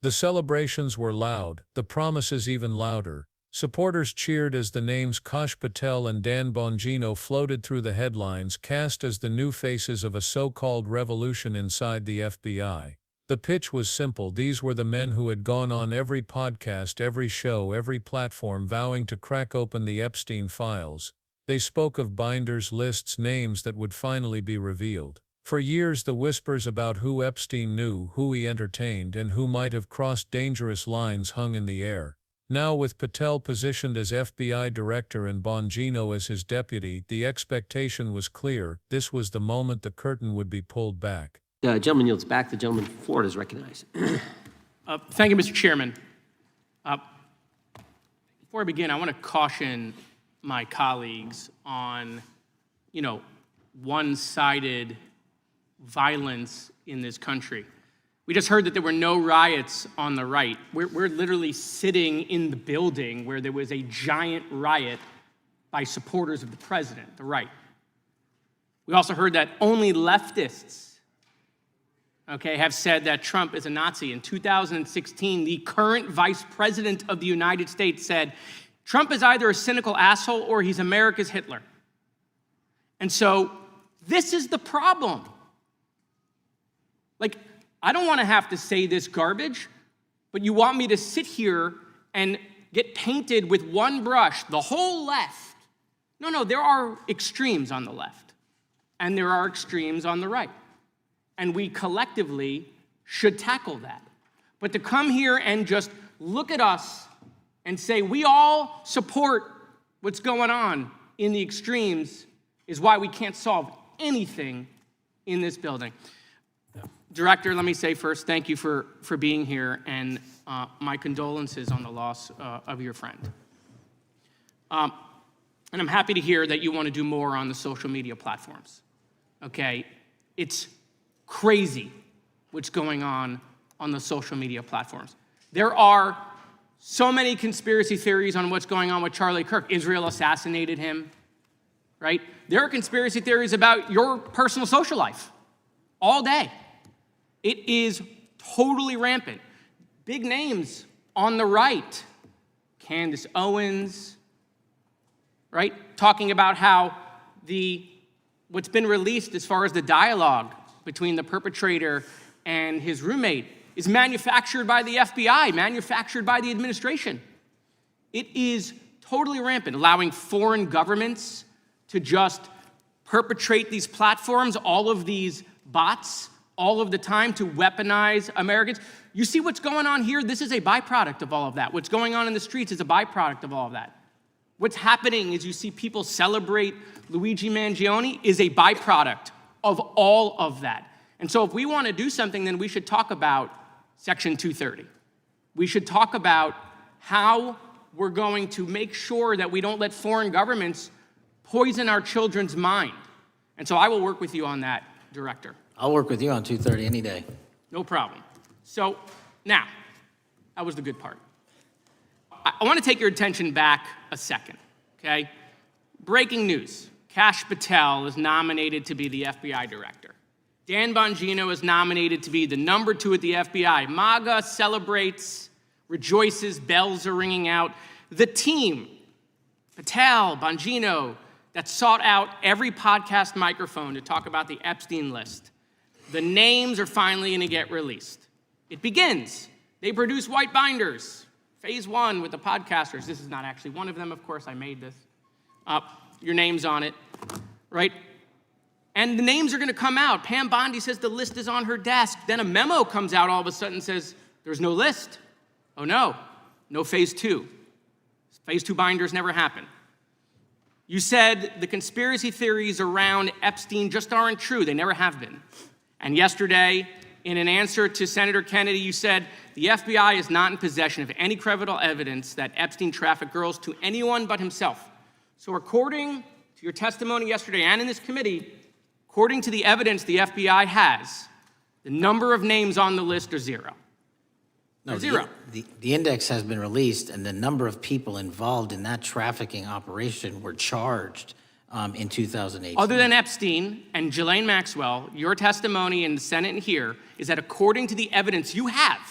The celebrations were loud, the promises even louder. Supporters cheered as the names Kash Patel and Dan Bongino floated through the headlines, cast as the new faces of a so-called revolution inside the FBI. The pitch was simple. These were the men who had gone on every podcast, every show, every platform, vowing to crack open the Epstein files. They spoke of binders, lists, names that would finally be revealed. For years, the whispers about who Epstein knew, who he entertained, and who might have crossed dangerous lines hung in the air. Now, with Patel positioned as FBI director and Bongino as his deputy, the expectation was clear. This was the moment the curtain would be pulled back. The gentleman yields back. The gentleman from Florida is recognized. Thank you, Mr. Chairman. Before I begin, I want to caution my colleagues on, one-sided violence in this country. We just heard that there were no riots on the right. We're literally sitting in the building where there was a giant riot by supporters of the president, the right. We also heard that only leftists, have said that Trump is a Nazi. In 2016, the current vice president of the United States said, Trump is either a cynical asshole or he's America's Hitler. And so this is the problem. I don't want to have to say this garbage, but you want me to sit here and get painted with one brush, the whole left. No, there are extremes on the left, and there are extremes on the right. And we collectively should tackle that. But to come here and just look at us and say we all support what's going on in the extremes is why we can't solve anything in this building. Director, let me say first, thank you for being here, and my condolences on the loss of your friend. And I'm happy to hear that you want to do more on the social media platforms. It's crazy what's going on the social media platforms. There are so many conspiracy theories on what's going on with Charlie Kirk. Israel assassinated him, right? There are conspiracy theories about your personal social life all day. It is totally rampant. Big names on the right, Candace Owens, right? Talking about how what's been released as far as the dialogue between the perpetrator and his roommate is manufactured by the FBI, manufactured by the administration. It is totally rampant, allowing foreign governments to just perpetrate these platforms, all of these bots, all of the time to weaponize Americans. You see what's going on here? This is a byproduct of all of that. What's going on in the streets is a byproduct of all of that. What's happening is you see people celebrate Luigi Mangione is a byproduct of all of that. And so if we want to do something, then we should talk about Section 230. We should talk about how we're going to make sure that we don't let foreign governments poison our children's mind. And so I will work with you on that, Director. I'll work with you on 230 any day. No problem. So now, that was the good part. I want to take your attention back a second, okay? Breaking news. Kash Patel is nominated to be the FBI director. Dan Bongino is nominated to be the number 2 at the FBI. MAGA celebrates, rejoices, bells are ringing out. The team, Patel, Bongino, that sought out every podcast microphone to talk about the Epstein list. The names are finally going to get released. It begins. They produce white binders. Phase 1 with the podcasters. This is not actually one of them, of course. I made this. Your name's on it, right? And the names are going to come out. Pam Bondi says the list is on her desk. Then a memo comes out all of a sudden and says, there's no list. Oh, no phase 2. Phase 2 binders never happen. You said the conspiracy theories around Epstein just aren't true. They never have been. And yesterday, in an answer to Senator Kennedy, you said the FBI is not in possession of any credible evidence that Epstein trafficked girls to anyone but himself. So according to your testimony yesterday and in this committee, according to the evidence the FBI has, the number of names on the list are 0. No, zero. The index has been released, and the number of people involved in that trafficking operation were charged in 2018. Other than Epstein and Ghislaine Maxwell, your testimony in the Senate and here is that according to the evidence you have,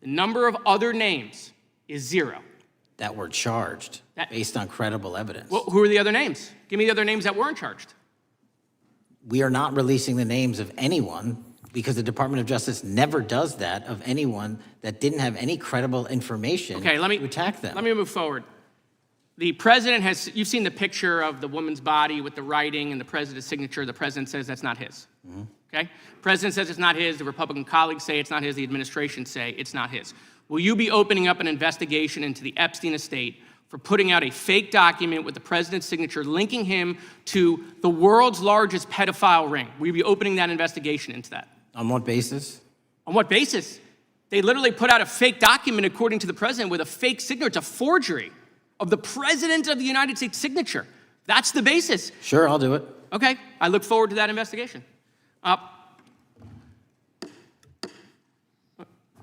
The number of other names is 0. That were charged based on credible evidence. Well, who are the other names? Give me the other names that weren't charged. We are not releasing the names of anyone because the Department of Justice never does that, of anyone that didn't have any credible information to attack them. Let me move forward. The president has, you've seen the picture of the woman's body with the writing and the president's signature. The president says that's not his. Okay? President says it's not his. The Republican colleagues say it's not his. The administration say it's not his. Will you be opening up an investigation into the Epstein estate for putting out a fake document with the president's signature linking him to the world's largest pedophile ring? Will you be opening that investigation into that? On what basis? On what basis? They literally put out a fake document, according to the president, with a fake signature. It's a forgery of the president of the United States signature. That's the basis. Sure, I'll do it. Okay, I look forward to that investigation.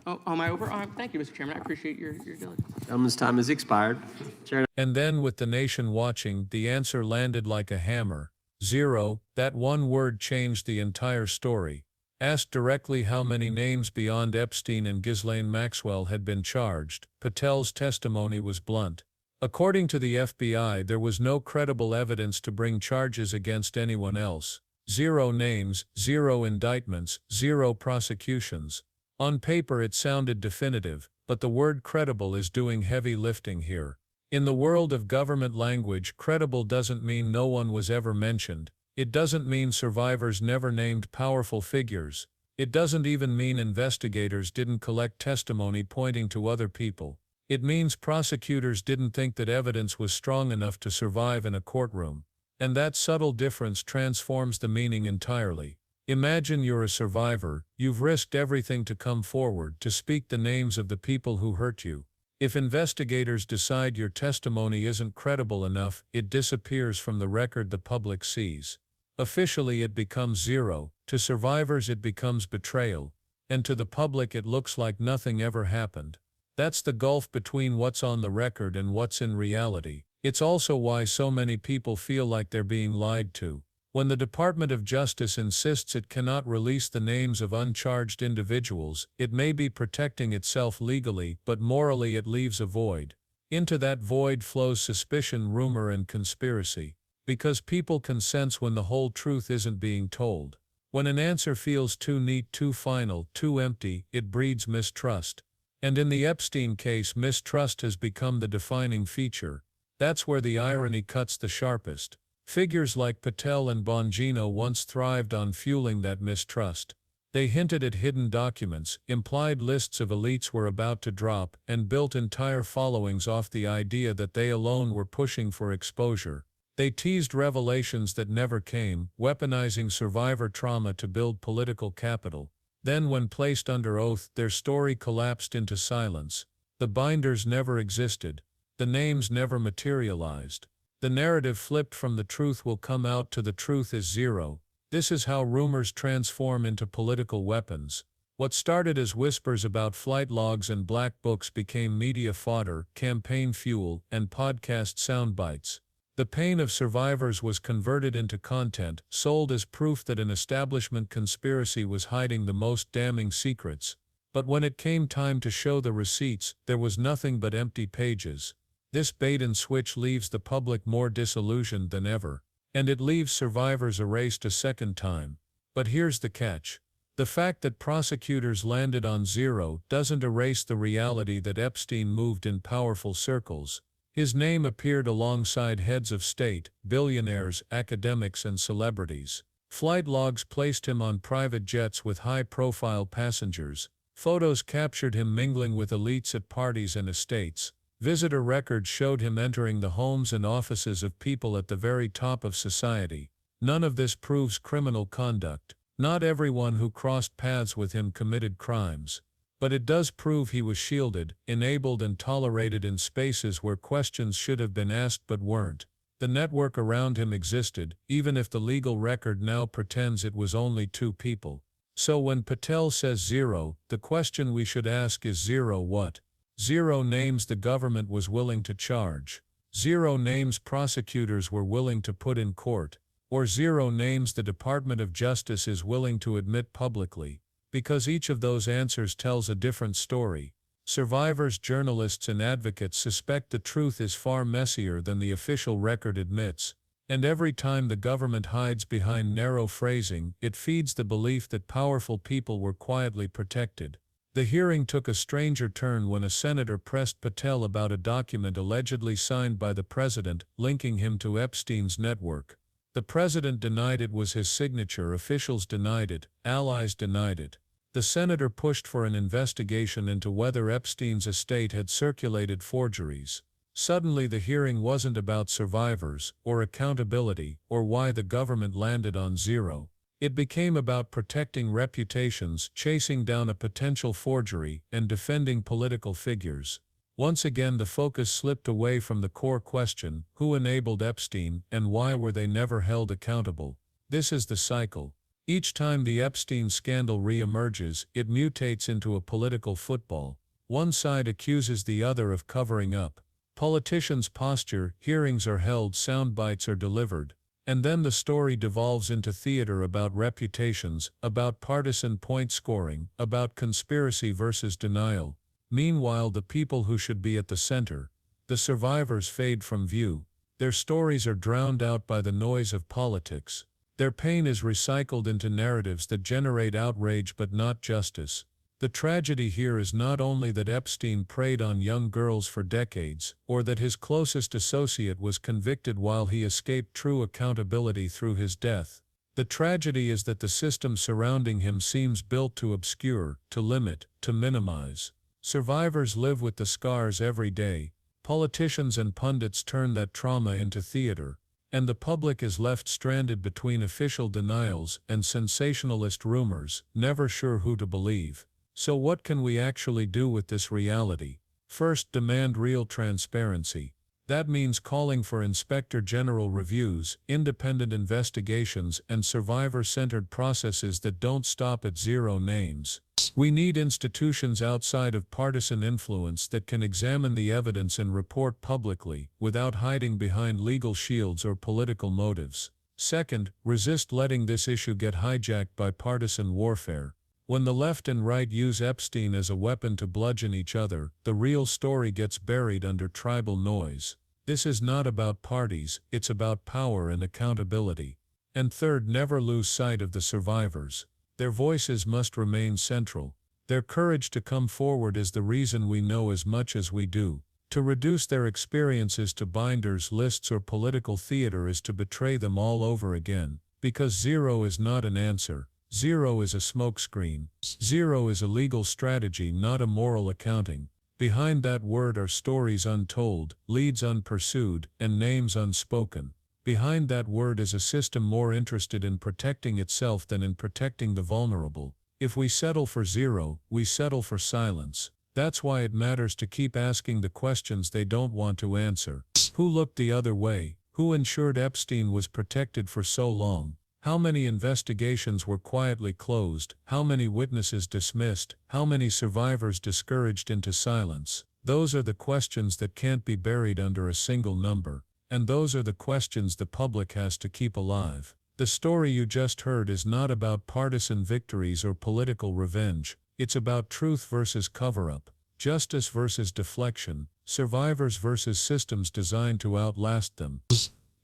Am I over? Thank you, Mr. Chairman. I appreciate your diligence. Gentleman's time has expired. Chair. And then, with the nation watching, the answer landed like a hammer. 0. That one word changed the entire story. Asked directly how many names beyond Epstein and Ghislaine Maxwell had been charged, Patel's testimony was blunt. According to the FBI, there was no credible evidence to bring charges against anyone else. 0 names, 0 indictments, 0 prosecutions. On paper it sounded definitive, but the word credible is doing heavy lifting here. In the world of government language, credible doesn't mean no one was ever mentioned. It doesn't mean survivors never named powerful figures. It doesn't even mean investigators didn't collect testimony pointing to other people. It means prosecutors didn't think that evidence was strong enough to survive in a courtroom. And that subtle difference transforms the meaning entirely. Imagine you're a survivor, you've risked everything to come forward to speak the names of the people who hurt you. If investigators decide your testimony isn't credible enough, it disappears from the record the public sees. Officially it becomes 0, to survivors it becomes betrayal, and to the public it looks like nothing ever happened. That's the gulf between what's on the record and what's in reality. It's also why so many people feel like they're being lied to. When the Department of Justice insists it cannot release the names of uncharged individuals, it may be protecting itself legally, but morally it leaves a void. Into that void flows suspicion, rumor, and conspiracy. Because people can sense when the whole truth isn't being told. When an answer feels too neat, too final, too empty, it breeds mistrust. And in the Epstein case, mistrust has become the defining feature. That's where the irony cuts the sharpest. Figures like Patel and Bongino once thrived on fueling that mistrust. They hinted at hidden documents, implied lists of elites were about to drop, and built entire followings off the idea that they alone were pushing for exposure. They teased revelations that never came, weaponizing survivor trauma to build political capital. Then, when placed under oath, their story collapsed into silence. The binders never existed. The names never materialized. The narrative flipped from the truth will come out to the truth is 0. This is how rumors transform into political weapons. What started as whispers about flight logs and black books became media fodder, campaign fuel, and podcast soundbites. The pain of survivors was converted into content, sold as proof that an establishment conspiracy was hiding the most damning secrets. But when it came time to show the receipts, there was nothing but empty pages. This bait and switch leaves the public more disillusioned than ever. And it leaves survivors erased a second time. But here's the catch. The fact that prosecutors landed on 0 doesn't erase the reality that Epstein moved in powerful circles. His name appeared alongside heads of state, billionaires, academics, and celebrities. Flight logs placed him on private jets with high-profile passengers. Photos captured him mingling with elites at parties and estates. Visitor records showed him entering the homes and offices of people at the very top of society. None of this proves criminal conduct. Not everyone who crossed paths with him committed crimes. But it does prove he was shielded, enabled, and tolerated in spaces where questions should have been asked but weren't. The network around him existed, even if the legal record now pretends it was only 2 people. So when Patel says 0, the question we should ask is 0 what? 0 names the government was willing to charge. 0 names prosecutors were willing to put in court. Or 0 names the Department of Justice is willing to admit publicly. Because each of those answers tells a different story. Survivors, journalists, and advocates suspect the truth is far messier than the official record admits, and every time the government hides behind narrow phrasing, it feeds the belief that powerful people were quietly protected. The hearing took a stranger turn when a senator pressed Patel about a document allegedly signed by the president linking him to Epstein's network. The president denied it was his signature, officials denied it, allies denied it. The senator pushed for an investigation into whether Epstein's estate had circulated forgeries. Suddenly the hearing wasn't about survivors, or accountability, or why the government landed on zero. It became about protecting reputations, chasing down a potential forgery, and defending political figures. Once again the focus slipped away from the core question, who enabled Epstein, and why were they never held accountable? This is the cycle. Each time the Epstein scandal re-emerges, it mutates into a political football. One side accuses the other of covering up. Politicians posture, hearings are held, sound bites are delivered. And then the story devolves into theater about reputations, about partisan point scoring, about conspiracy versus denial. Meanwhile, the people who should be at the center, the survivors, fade from view. Their stories are drowned out by the noise of politics. Their pain is recycled into narratives that generate outrage but not justice. The tragedy here is not only that Epstein preyed on young girls for decades, or that his closest associate was convicted while he escaped true accountability through his death. The tragedy is that the system surrounding him seems built to obscure, to limit, to minimize. Survivors live with the scars every day. Politicians and pundits turn that trauma into theater. And the public is left stranded between official denials and sensationalist rumors, never sure who to believe. So what can we actually do with this reality? First, demand real transparency. That means calling for Inspector General reviews, independent investigations, and survivor-centered processes that don't stop at zero names. We need institutions outside of partisan influence that can examine the evidence and report publicly, without hiding behind legal shields or political motives. Second, resist letting this issue get hijacked by partisan warfare. When the left and right use Epstein as a weapon to bludgeon each other, the real story gets buried under tribal noise. This is not about parties, it's about power and accountability. And third, never lose sight of the survivors. Their voices must remain central. Their courage to come forward is the reason we know as much as we do. To reduce their experiences to binders, lists, or political theater is to betray them all over again. Because zero is not an answer. Zero is a smokescreen. Zero is a legal strategy, not a moral accounting. Behind that word are stories untold, leads unpursued, and names unspoken. Behind that word is a system more interested in protecting itself than in protecting the vulnerable. If we settle for zero, we settle for silence. That's why it matters to keep asking the questions they don't want to answer. Who looked the other way? Who ensured Epstein was protected for so long? How many investigations were quietly closed? How many witnesses dismissed? How many survivors discouraged into silence? Those are the questions that can't be buried under a single number. And those are the questions the public has to keep alive. The story you just heard is not about partisan victories or political revenge. It's about truth versus cover-up, justice versus deflection, survivors versus systems designed to outlast them.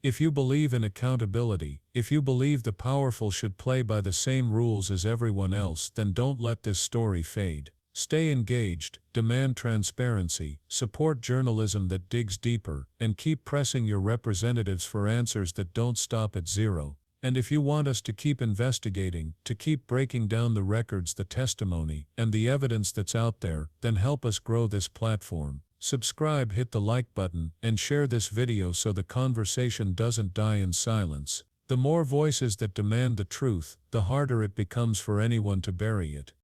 If you believe in accountability, if you believe the powerful should play by the same rules as everyone else, then don't let this story fade. Stay engaged, demand transparency, support journalism that digs deeper, and keep pressing your representatives for answers that don't stop at zero. And if you want us to keep investigating, to keep breaking down the records, the testimony, and the evidence that's out there, then help us grow this platform. Subscribe, hit the like button, and share this video so the conversation doesn't die in silence. The more voices that demand the truth, the harder it becomes for anyone to bury it.